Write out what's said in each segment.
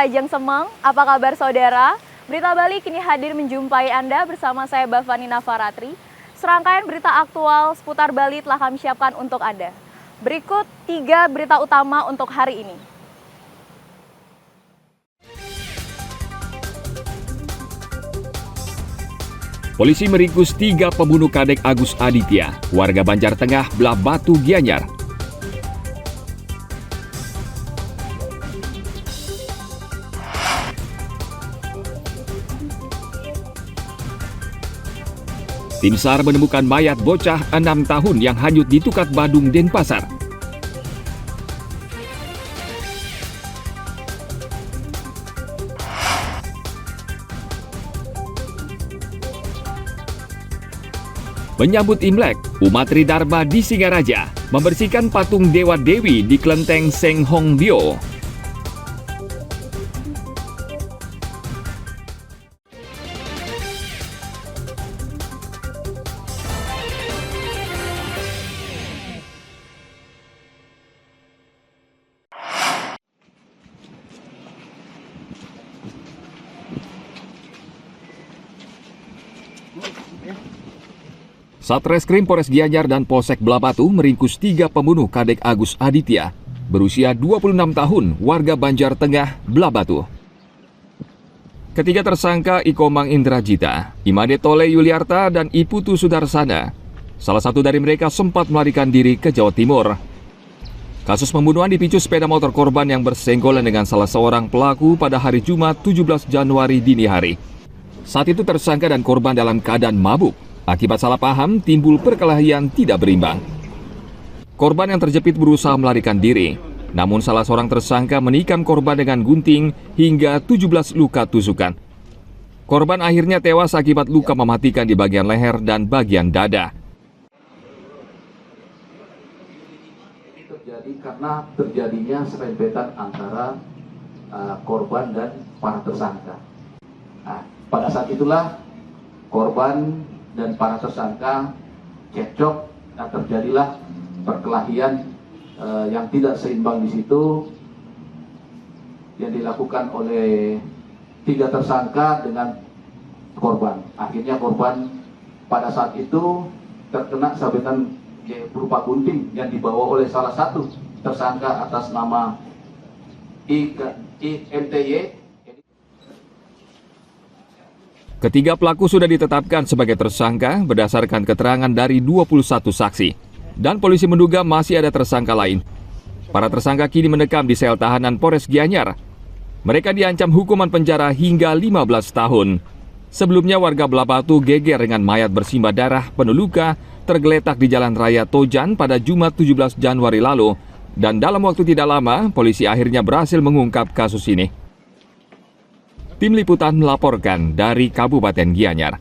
Rajang Semeng, apa kabar saudara? Berita Bali kini hadir menjumpai Anda bersama saya Bavani Nafaratri. Serangkaian berita aktual seputar Bali telah kami siapkan untuk Anda. Berikut 3 berita utama untuk hari ini. Polisi meringkus 3 pembunuh Kadek Agus Aditya, warga Banjar Tengah, Belah Batu, Gianyar. Tim SAR menemukan mayat bocah 6 tahun yang hanyut di Tukat Badung, Denpasar. Menyambut Imlek, umat Tridharma di Singaraja membersihkan patung Dewa Dewi di Kelenteng Seng Hong Bio. Satreskrim Polres Gianyar dan Polsek Belah Batu meringkus 3 pembunuh Kadek Agus Aditya, berusia 26 tahun, warga Banjar Tengah, Belah Batu. Ketiga tersangka Ikomang Indrajita, Imade Tole Yuliarta, dan Iputu Sudarsana. Salah satu dari mereka sempat melarikan diri ke Jawa Timur. Kasus pembunuhan dipicu sepeda motor korban yang bersenggolan dengan salah seorang pelaku pada hari Jumat 17 Januari dini hari. Saat itu tersangka dan korban dalam keadaan mabuk. Akibat salah paham, timbul perkelahian tidak berimbang. Korban yang terjepit berusaha melarikan diri, namun salah seorang tersangka menikam korban dengan gunting hingga 17 luka tusukan. Korban akhirnya tewas akibat luka mematikan di bagian leher dan bagian dada. Ini terjadi karena terjadinya serempetan antara korban dan para tersangka. Nah, pada saat itulah korban dan para tersangka cekcok dan terjadilah perkelahian yang tidak seimbang di situ yang dilakukan oleh 3 tersangka dengan korban. Akhirnya korban pada saat itu terkena sabetan berupa gunting yang dibawa oleh salah satu tersangka atas nama IMTY. Ketiga pelaku sudah ditetapkan sebagai tersangka berdasarkan keterangan dari 21 saksi. Dan polisi menduga masih ada tersangka lain. Para tersangka kini mendekam di sel tahanan Polres Gianyar. Mereka diancam hukuman penjara hingga 15 tahun. Sebelumnya warga Belah Batu geger dengan mayat bersimbah darah penuh luka tergeletak di Jalan Raya Tojan pada Jumat 17 Januari lalu. Dan dalam waktu tidak lama, polisi akhirnya berhasil mengungkap kasus ini. Tim Liputan melaporkan dari Kabupaten Gianyar.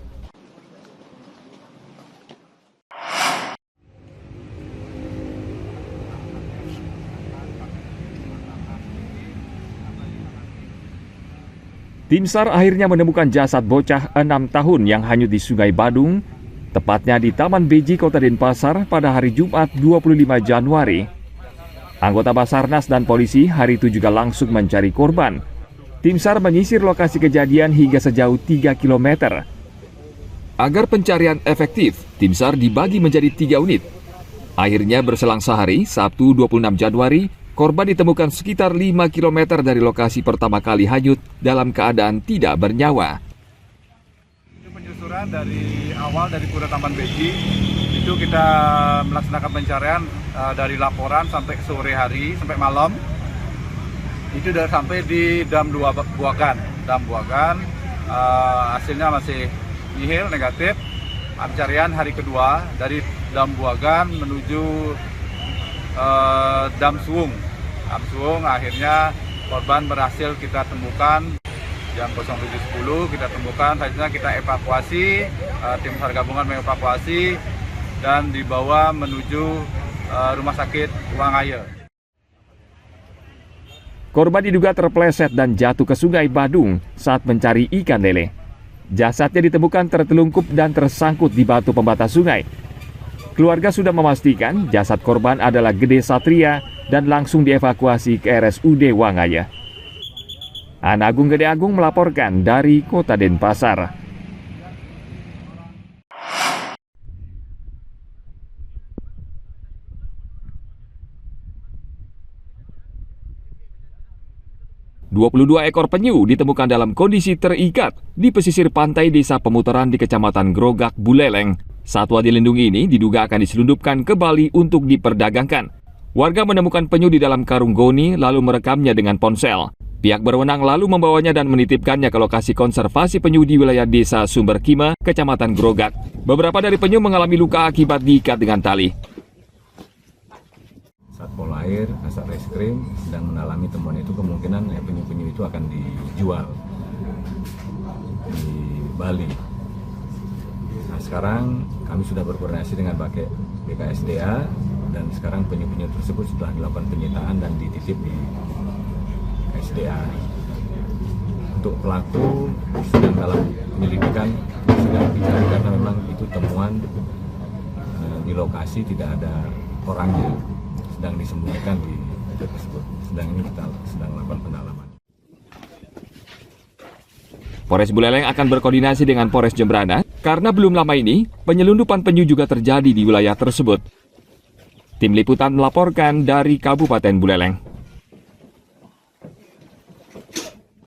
Tim SAR akhirnya menemukan jasad bocah 6 tahun yang hanyut di Sungai Badung, tepatnya di Taman Beji, Kota Denpasar pada hari Jumat 25 Januari. Anggota Basarnas dan polisi hari itu juga langsung mencari korban. Tim SAR menyisir lokasi kejadian hingga sejauh 3 km. Agar pencarian efektif, tim SAR dibagi menjadi 3 unit. Akhirnya berselang sehari, Sabtu 26 Januari, korban ditemukan sekitar 5 km dari lokasi pertama kali hanyut dalam keadaan tidak bernyawa. Itu penyusuran dari awal dari Pura Taman Beji, itu kita melaksanakan pencarian dari laporan sampai sore hari, sampai malam. Itu sudah sampai di Dam Buagan. Hasilnya masih nihil, negatif. Pencarian hari kedua dari Dam Buagan menuju Dam Suung. Akhirnya korban berhasil kita temukan jam 07.10 kita temukan. Selanjutnya kita evakuasi, tim SAR gabungan mengevakuasi dan dibawa menuju rumah sakit Wangaya. Korban diduga terpleset dan jatuh ke Sungai Badung saat mencari ikan lele. Jasadnya ditemukan tertelungkup dan tersangkut di batu pembatas sungai. Keluarga sudah memastikan jasad korban adalah Gede Satria dan langsung dievakuasi ke RSUD Wangaya. Ana Agung Gede Agung melaporkan dari Kota Denpasar. "22 ekor penyu ditemukan dalam kondisi terikat di pesisir pantai Desa Pemutaran di Kecamatan Grogak, Buleleng. Satwa dilindungi ini diduga akan diselundupkan ke Bali untuk diperdagangkan. Warga menemukan penyu di dalam karung goni lalu merekamnya dengan ponsel. Pihak berwenang lalu membawanya dan menitipkannya ke lokasi konservasi penyu di wilayah Desa Sumberkima, Kecamatan Grogak. Beberapa dari penyu mengalami luka akibat diikat dengan tali. Satpol Air, Kasat Reskrim sedang mendalami temuan itu, kemungkinan penyu-penyu itu akan dijual di Bali. Nah, sekarang kami sudah berkoordinasi dengan BKSDA dan sekarang penyu-penyu tersebut sudah dilakukan penyitaan dan dititip di SDA. Untuk pelaku sedang dalam penyelidikan, sedang dicari karena memang itu temuan di lokasi tidak ada orangnya. Sedang disembunyikan di tersebut. Ini kita sedang melakukan pendalaman. Polres Buleleng akan berkoordinasi dengan Polres Jembrana karena belum lama ini penyelundupan penyu juga terjadi di wilayah tersebut. Tim Liputan melaporkan dari Kabupaten Buleleng.